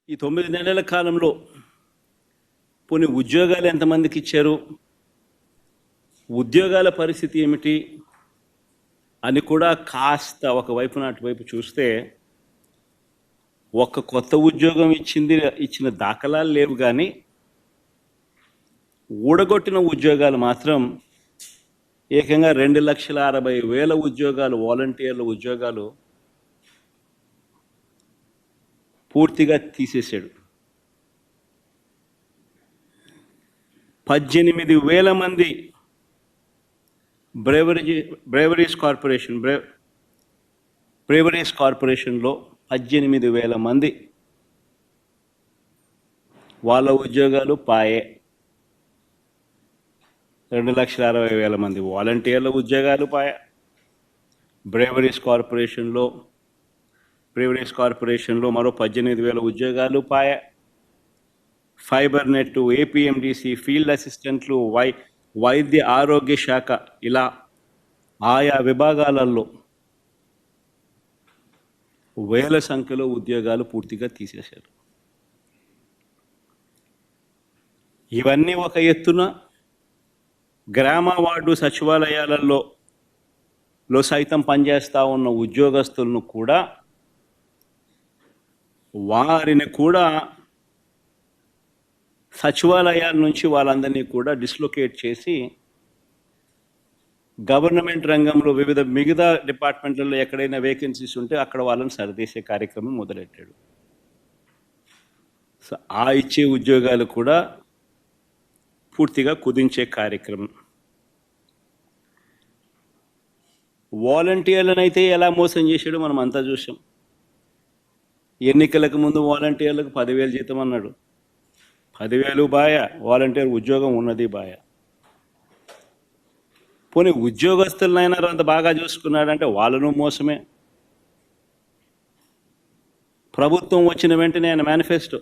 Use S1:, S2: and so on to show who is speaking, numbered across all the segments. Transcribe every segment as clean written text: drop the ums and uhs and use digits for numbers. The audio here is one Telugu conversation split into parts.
S1: ఈ 9 నెలల కాలంలో పోనీ ఉద్యోగాలు ఎంతమందికి ఇచ్చారు, ఉద్యోగాల పరిస్థితి ఏమిటి అని కూడా కాస్త ఒకవైపున అటువైపు చూస్తే ఒక్క కొత్త ఉద్యోగం ఇచ్చిన దాఖలాలు లేవు, కానీ ఊడగొట్టిన ఉద్యోగాలు మాత్రం ఏకంగా 2,60,000 ఉద్యోగాలు, వాలంటీర్ల ఉద్యోగాలు పూర్తిగా తీసేశాడు. 18,000 మంది బ్రేవరీస్ కార్పొరేషన్లో 18,000 మంది వాళ్ళ ఉద్యోగాలు పాయే. 2,60,000 మంది వాలంటీర్ల ఉద్యోగాలు పాయే. బ్రేవరీస్ కార్పొరేషన్లో మరో 18,000 ఉద్యోగాలు పాయే. ఫైబర్ నెట్, ఏపీఎండిసి, ఫీల్డ్ అసిస్టెంట్లు, వైద్య ఆరోగ్య శాఖ, ఇలా ఆయా విభాగాలలో వేల సంఖ్యలో ఉద్యోగాలు పూర్తిగా తీసేశారు. ఇవన్నీ ఒక ఎత్తున గ్రామ వార్డు సచివాలయాలలో సైతం పనిచేస్తూ ఉన్న ఉద్యోగస్తులను కూడా, వారిని కూడా సచివాలయాల నుంచి వాళ్ళందరినీ కూడా డిస్లొకేట్ చేసి గవర్నమెంట్ రంగంలో మిగతా డిపార్ట్మెంట్లలో ఎక్కడైనా వేకెన్సీస్ ఉంటే అక్కడ వాళ్ళని సరిదేసే కార్యక్రమం మొదలెట్టాడు. సో ఆ ఇచ్చే ఉద్యోగాలు కూడా పూర్తిగా కుదించే కార్యక్రమం. వాలంటీర్లనైతే ఎలా మోసం చేశాడో మనం అంతా చూసాం. ఎన్నికలకు ముందు వాలంటీర్లకు 10,000 జీతం అన్నాడు. 10,000 బాయ, వాలంటీర్ ఉద్యోగం ఉన్నది బాయ. పోనీ ఉద్యోగస్తులనైనా అంత బాగా చూసుకున్నాడంటే వాళ్ళను మోసమే. ప్రభుత్వం వచ్చిన వెంటనే ఆయన మేనిఫెస్టో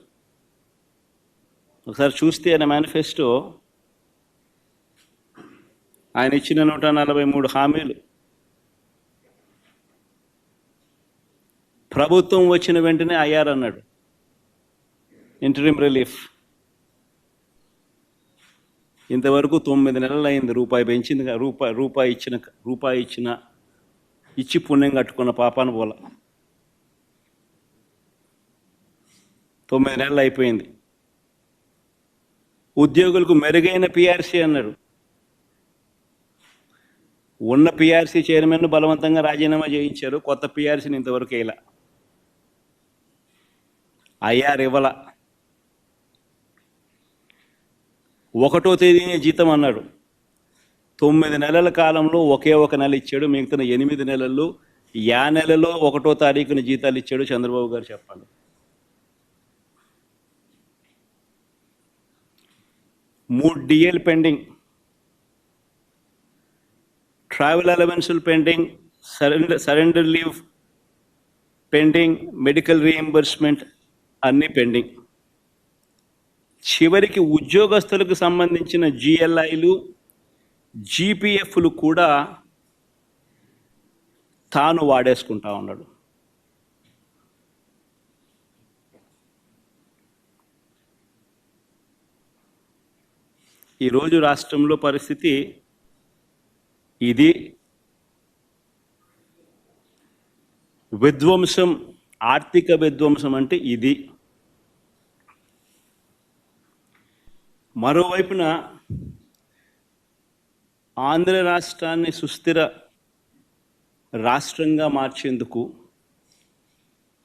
S1: ఒకసారి చూస్తే, ఆయన మేనిఫెస్టో ఆయన ఇచ్చిన 143 హామీలు ప్రభుత్వం వచ్చిన వెంటనే అయ్యారన్నాడు. ఇంటరిమ్ రిలీఫ్ ఇంతవరకు 9 నెలలు అయింది. రూపాయి పెంచింది, రూపాయి ఇచ్చి పుణ్యం కట్టుకున్న పాపాను పోల. 9 నెలలు అయిపోయింది. ఉద్యోగులకు మెరుగైన పిఆర్సీ అన్నాడు. ఉన్న పిఆర్సీ చైర్మన్ను బలవంతంగా రాజీనామా చేయించారు. కొత్త పిఆర్సీని ఇంతవరకు వేయలా. ఐఆర్ ఇవ్వాల. 1వ తేదీనే జీతం అన్నాడు. 9 నెలల కాలంలో ఒకే ఒక నెల ఇచ్చాడు. మిగతా 8 నెలల్లో నెలలో 1వ తారీఖున జీతాలు ఇచ్చాడు. చంద్రబాబు గారు చెప్పాలి. మూడు డిఎల్ పెండింగ్, ట్రావెల్ అలవెన్సులు pending, surrender leave pending, medical reimbursement అన్నీ పెండింగ్. చివరికి ఉద్యోగస్తులకు సంబంధించిన జిఎల్ఐలు, జీపీఎఫ్లు కూడా తాను వాడేసుకుంటా ఉన్నాడు. ఈరోజు రాష్ట్రంలో పరిస్థితి ఇది. విధ్వంసం, ఆర్థిక విధ్వంసం అంటే ఇది. మరోవైపున ఆంధ్ర రాష్ట్రాన్ని సుస్థిర రాష్ట్రంగా మార్చేందుకు,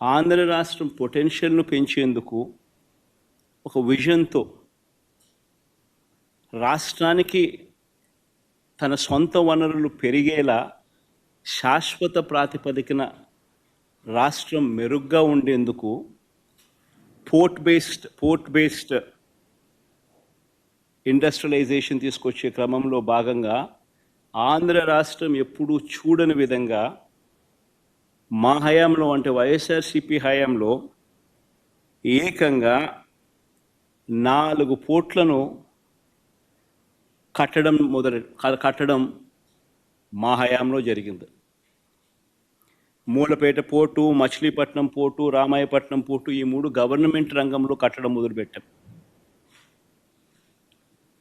S1: ఆంధ్ర రాష్ట్రం పొటెన్షియల్ను పెంచేందుకు ఒక విజన్తో రాష్ట్రానికి తన సొంత వనరులు పెరిగేలా శాశ్వత ప్రాతిపదికన రాష్ట్రం మెరుగ్గా ఉండేందుకు పోర్ట్ బేస్డ్ ఇండస్ట్రియలైజేషన్ తీసుకొచ్చే క్రమంలో భాగంగా ఆంధ్ర రాష్ట్రం ఎప్పుడూ చూడని విధంగా మా హయాంలో, అంటే వైఎస్ఆర్సీపీ హయాంలో, ఏకంగా 4 పోర్ట్లను కట్టడం మా హయాంలో జరిగింది. Mulapeta port, Machilipatnam port, Ramayapatnam port, ఈ 3 గవర్నమెంట్ రంగంలో కట్టడం మొదలుపెట్టాం.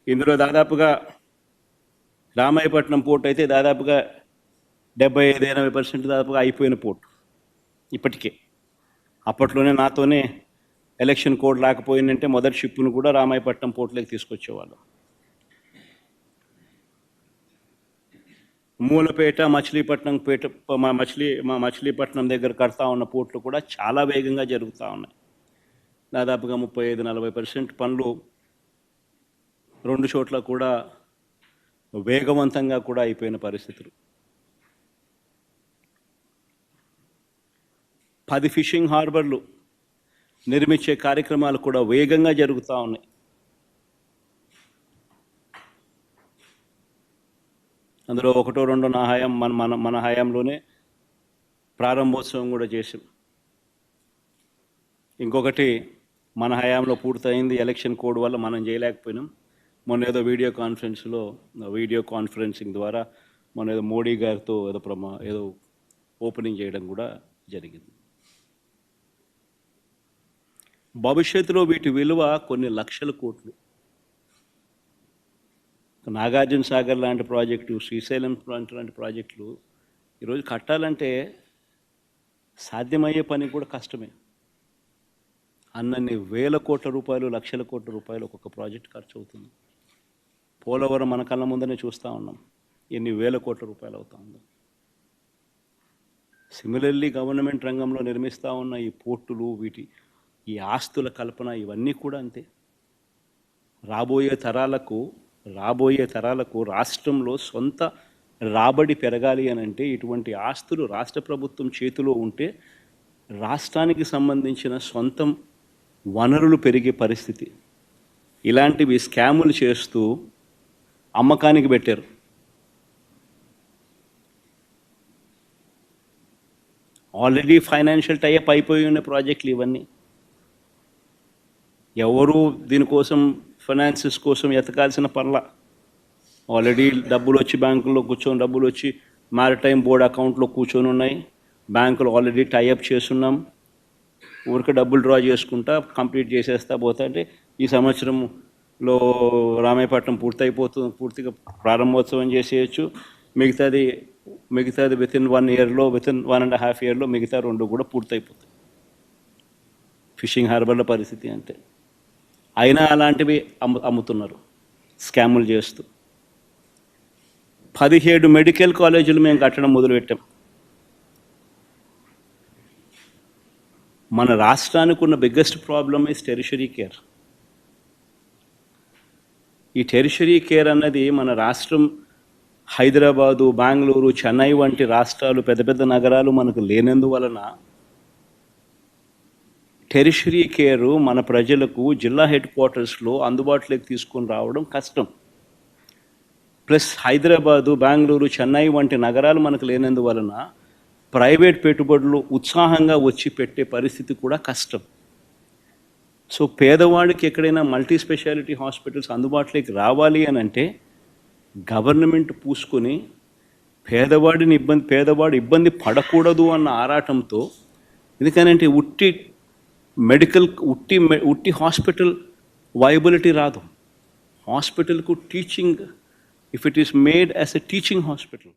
S1: ఇందులో దాదాపుగా రామాయపట్నం పోర్టు అయితే దాదాపుగా 75-80% దాదాపుగా అయిపోయిన పోర్టు ఇప్పటికే. అప్పట్లోనే నాతోనే ఎలక్షన్ కోడ్ లేకపోయిందంటే మొదటి షిప్పును కూడా రామాయపట్నం పోర్టులోకి తీసుకొచ్చేవాళ్ళు. మూలపేట, మచిలీపట్నం మచిలీపట్నం దగ్గర కడతా ఉన్న పోర్టులు కూడా చాలా వేగంగా జరుగుతూ ఉన్నాయి. దాదాపుగా 35-40% పనులు 2 చోట్ల కూడా వేగవంతంగా కూడా అయిపోయిన పరిస్థితులు. 10 ఫిషింగ్ హార్బర్లు నిర్మించే కార్యక్రమాలు కూడా వేగంగా జరుగుతూ ఉన్నాయి. అందులో 1-2 నా హయాం మన హయాంలోనే ప్రారంభోత్సవం కూడా చేసాం. ఇంకొకటి మన హయాంలో పూర్తయింది, ఎలక్షన్ కోడ్ వల్ల మనం చేయలేకపోయినాం. మొన్న ఏదో వీడియో కాన్ఫరెన్సింగ్ ద్వారా మొన్న ఏదో మోడీ గారితో ఏదో ఓపెనింగ్ చేయడం కూడా జరిగింది. భవిష్యత్తులో వీటి విలువ కొన్ని లక్షల కోట్లు. నాగార్జున సాగర్ లాంటి ప్రాజెక్టు, శ్రీశైలం లాంటి ప్రాజెక్టులు ఈరోజు కట్టాలంటే సాధ్యమయ్యే పని కూడా కష్టమే. అన్నన్ని వేల కోట్ల రూపాయలు, లక్షల కోట్ల రూపాయలు ఒక్కొక్క ప్రాజెక్ట్ ఖర్చు అవుతుంది. పోలవరం మన కళ్ళ ముందనే చూస్తూ ఉన్నాం, ఎన్ని వేల కోట్ల రూపాయలు అవుతా ఉందో. సిమిలర్లీ గవర్నమెంట్ రంగంలో నిర్మిస్తూ ఉన్న ఈ పోర్టులు, ఈ ఆస్తుల కల్పన, ఇవన్నీ కూడా అంతే. రాబోయే తరాలకు రాష్ట్రంలో సొంత రాబడి పెరగాలి అని అంటే ఇటువంటి ఆస్తులు రాష్ట్ర ప్రభుత్వం చేతిలో ఉంటే రాష్ట్రానికి సంబంధించిన సొంతం వనరులు పెరిగే పరిస్థితి. ఇలాంటివి స్కాములు చేస్తూ అమ్మకానికి పెట్టారు. ఆల్రెడీ ఫైనాన్షియల్ టైఅప్ అయిపోయి ఉన్న ప్రాజెక్టులు ఇవన్నీ. ఎవరు దీనికోసం ఫైనాన్సెస్ కోసం ఎతకాల్సిన పర్లా. ఆల్రెడీ డబ్బులు వచ్చి బ్యాంకుల్లో డబ్బులు వచ్చి మ్యారిటైమ్ బోర్డ్ అకౌంట్లో కూర్చొని ఉన్నాయి. బ్యాంకులు ఆల్రెడీ టైఅప్ చేస్తున్నాం. ఊరికి డబ్బులు డ్రా చేసుకుంటా కంప్లీట్ చేసేస్తా పోతా అంటే ఈ సంవత్సరంలో రామాయపట్నం పూర్తిగా ప్రారంభోత్సవం చేసేయచ్చు. మిగతాది వితిన్ 1 ఇయర్లో, వితిన్ 1.5 ఇయర్లో మిగతా 2 కూడా పూర్తయిపోతాయి. ఫిషింగ్ హార్బర్ల పరిస్థితి అంటే. అయినా అలాంటివి అమ్ముతున్నారు స్కాములు చేస్తూ. 17 మెడికల్ కాలేజీలు మేము కట్టడం మొదలుపెట్టాం. మన రాష్ట్రానికి ఉన్న biggest problem is tertiary care. ఈ టెరిషరీ కేర్ అన్నది మన రాష్ట్రం హైదరాబాదు, బెంగళూరు, చెన్నై వంటి రాష్ట్రాలు, పెద్ద నగరాలు మనకు లేనందువలన టెరిషరీ కేరు మన ప్రజలకు జిల్లా హెడ్ క్వార్టర్స్లో అందుబాటులోకి తీసుకొని రావడం కష్టం. ప్లస్ హైదరాబాదు, బెంగళూరు, చెన్నై వంటి నగరాలు మనకు లేనందువలన ప్రైవేట్ పెట్టుబడులు ఉత్సాహంగా వచ్చి పెట్టే పరిస్థితి కూడా కష్టం. సో పేదవాడికి ఎక్కడైనా మల్టీ స్పెషాలిటీ హాస్పిటల్స్ అందుబాటులోకి రావాలి అని అంటే గవర్నమెంట్ పూసుకొని పేదవాడు ఇబ్బంది పడకూడదు అన్న ఆరాటంతో, ఎందుకనంటే ఉట్టి హాస్పిటల్ వైబిలిటీ రాదు. హాస్పిటల్కు teaching, if it is made as a teaching hospital,